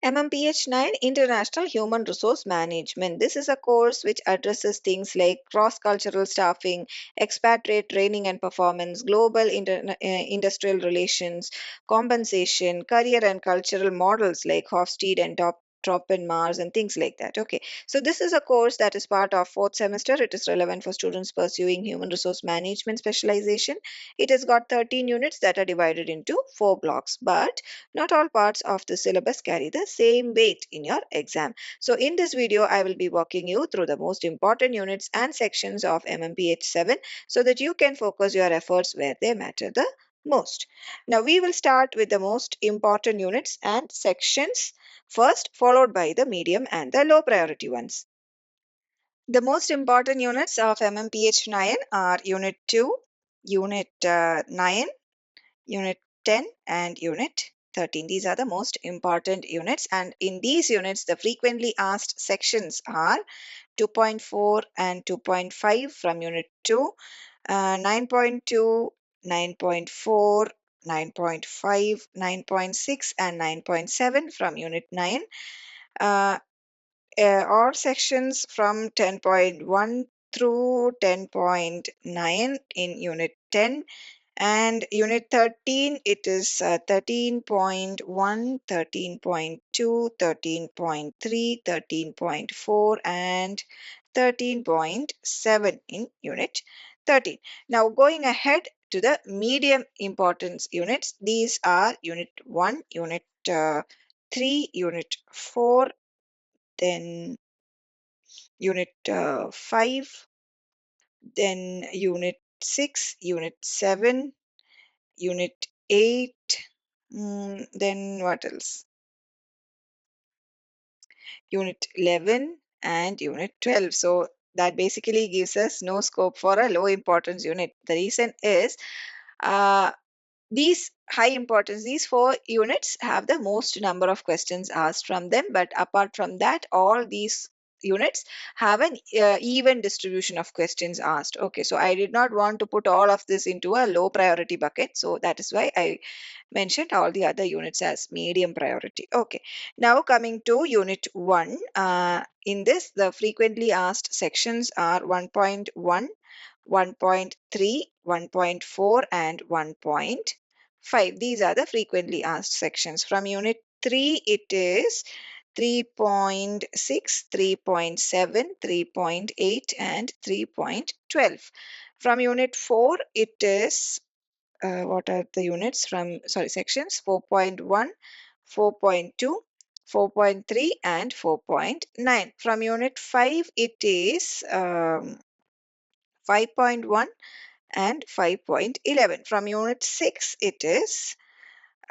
MMPH 9 International Human Resource Management. This is a course which addresses things like cross cultural staffing, expatriate training and performance, global industrial relations, compensation, career and cultural models like Hofstede and Trop and Mars and things like that. Okay, so this is a course that is part of fourth semester. It is relevant for students pursuing human resource management specialization. It has got 13 units that are divided into 4 blocks, but not all parts of the syllabus carry the same weight in your exam. So in this video, I will be walking you through the most important units and sections of MMPH 7 so that you can focus your efforts where they matter the most. Now we will start with the most important units and sections first, followed by the medium and the low priority ones. The most important units of MMPH 9 are Unit 2, Unit 9, Unit 10 and Unit 13. These are the most important units, and in these units the frequently asked sections are 2.4 and 2.5 from Unit 2, 9.2, 9.4, 9.5, 9.6 and 9.7 from Unit 9, uh, or sections from 10.1 through 10.9 in Unit 10, and Unit 13, it is 13.1, 13.2, 13.3, 13.4 and 13.7 in Unit 13. Now going ahead to the medium importance units, these are Unit 1, Unit 3, Unit 4, then Unit 5, then Unit 6, Unit 7, Unit 8, then what else? Unit 11 and Unit 12. So that basically gives us no scope for a low importance unit. The reason is uh, these high importance, these 4 units have the most number of questions asked from them, but apart from that, all these units have an even distribution of questions asked. Okay, so I did not want to put all of this into a low priority bucket, so that is why I mentioned all the other units as medium priority. Okay, now coming to Unit 1, in this the frequently asked sections are 1.1, 1.3, 1.4 and 1.5. These are the frequently asked sections. From Unit 3, it is 3.6, 3.7, 3.8 and 3.12. From Unit 4, it is what are the units from, sorry, sections 4.1, 4.2, 4.3 and 4.9. From Unit 5, it is 5.1 and 5.11. From Unit 6, it is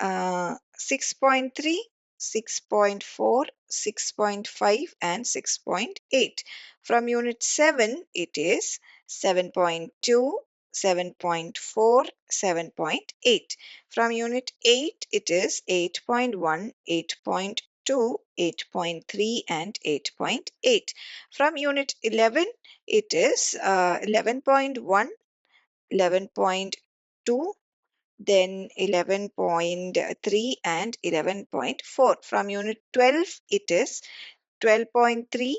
6.3, 6.4, 6.5 and 6.8. From Unit 7, it is 7.2, 7.4, 7.8. From Unit 8, it is 8.1, 8.2, 8.3 and 8.8. From Unit 11, it is 11.1, 11.2, then 11.3 and 11.4. From Unit 12, it is 12.3,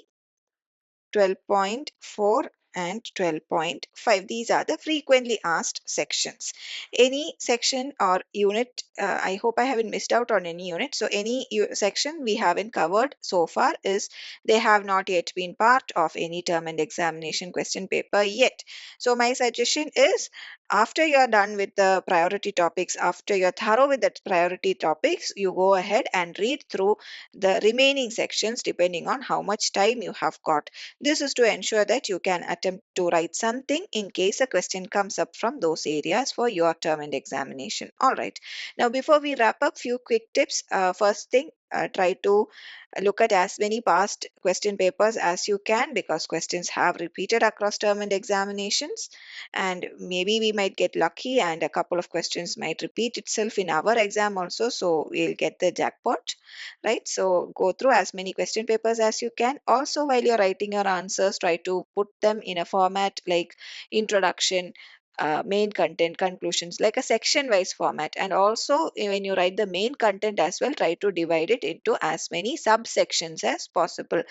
12.4 and 12.5. These are the frequently asked sections. Any section or unit, I hope I haven't missed out on any unit. So any section we haven't covered so far is they have not yet been part of any term and examination question paper yet. So my suggestion is, after you're done with the priority topics, after you're thorough with the priority topics, you go ahead and read through the remaining sections depending on how much time you have got. This is to ensure that you can attempt to write something in case a question comes up from those areas for your term and examination. All right. Now, before we wrap up, few quick tips. First thing, try to look at as many past question papers as you can, because questions have repeated across term and examinations, and maybe we might get lucky and a couple of questions might repeat itself in our exam also, so we'll get the jackpot, right? So go through as many question papers as you can. Also, while you're writing your answers, try to put them in a format like introduction, main content, conclusions, like a section wise format. And also, when you write the main content as well, try to divide it into as many subsections as possible.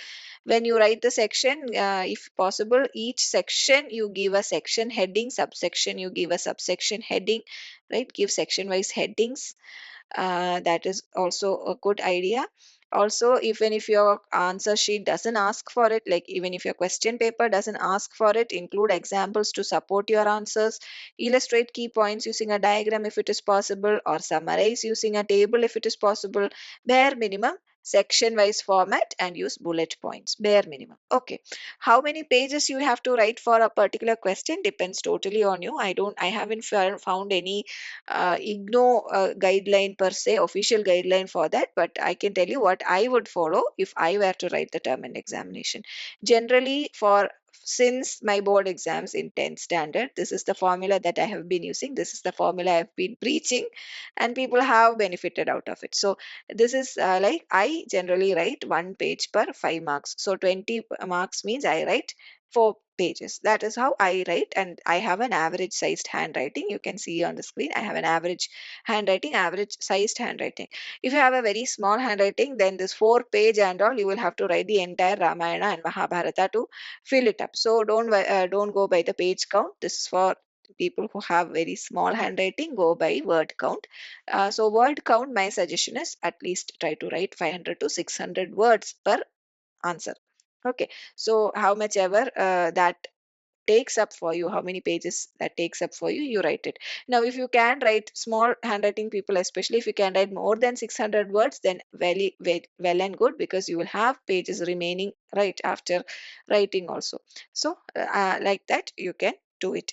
When you write the section, if possible, each section you give a section heading, subsection you give a subsection heading, right? Give section wise headings. That is also a good idea. Also, even if your answer sheet doesn't ask for it, like even if your question paper doesn't ask for it, include examples to support your answers. Illustrate key points using a diagram if it is possible, or summarize using a table if it is possible. Bare minimum section wise format, and use bullet points. Bare minimum. Okay. How many pages you have to write for a particular question depends totally on you. I haven't found any IGNOU guideline per se, official guideline for that, but I can tell you what I would follow if I were to write the term and examination. Generally, for since my board exams in 10th standard, this is the formula that I have been using. This is the formula I've been preaching, and people have benefited out of it. So this is like I generally write 1 page per 5 marks. So 20 marks means I write 4 pages. That is how I write, and I have an average sized handwriting. You can see on the screen, I have an average handwriting, average sized handwriting. If you have a very small handwriting, then this 4 page and all, you will have to write the entire Ramayana and Mahabharata to fill it up. So don't go by the page count. This is for people who have very small handwriting. Go by word count. So word count, my suggestion is at least try to write 500 to 600 words per answer. Okay, so how much ever that takes up for you, how many pages that takes up for you, you write it. Now, if you can write small handwriting people, especially if you can write more than 600 words, then well and good, because you will have pages remaining right after writing also. So, like that, you can do it.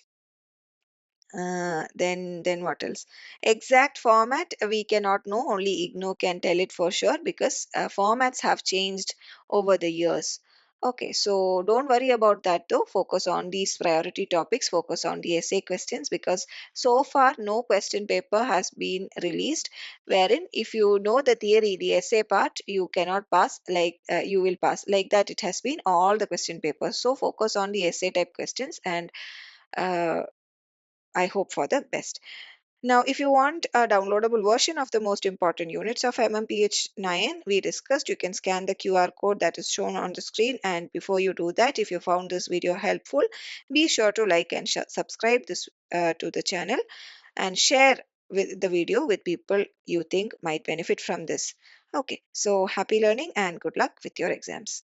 Then what else? Exact format we cannot know. Only IGNOU can tell it for sure, because formats have changed over the years. Okay, so don't worry about that though. Focus on these priority topics. Focus on the essay questions, because so far no question paper has been released wherein if you know the theory, the essay part, you cannot pass. Like you will pass like that. It has been all the question papers. So focus on the essay type questions, and uh, I hope for the best. Now, if you want a downloadable version of the most important units of MMPH 9 we discussed, you can scan the QR code that is shown on the screen. And before you do that, if you found this video helpful, be sure to like and subscribe this to the channel, and share the video with people you think might benefit from this. Okay, so happy learning and good luck with your exams.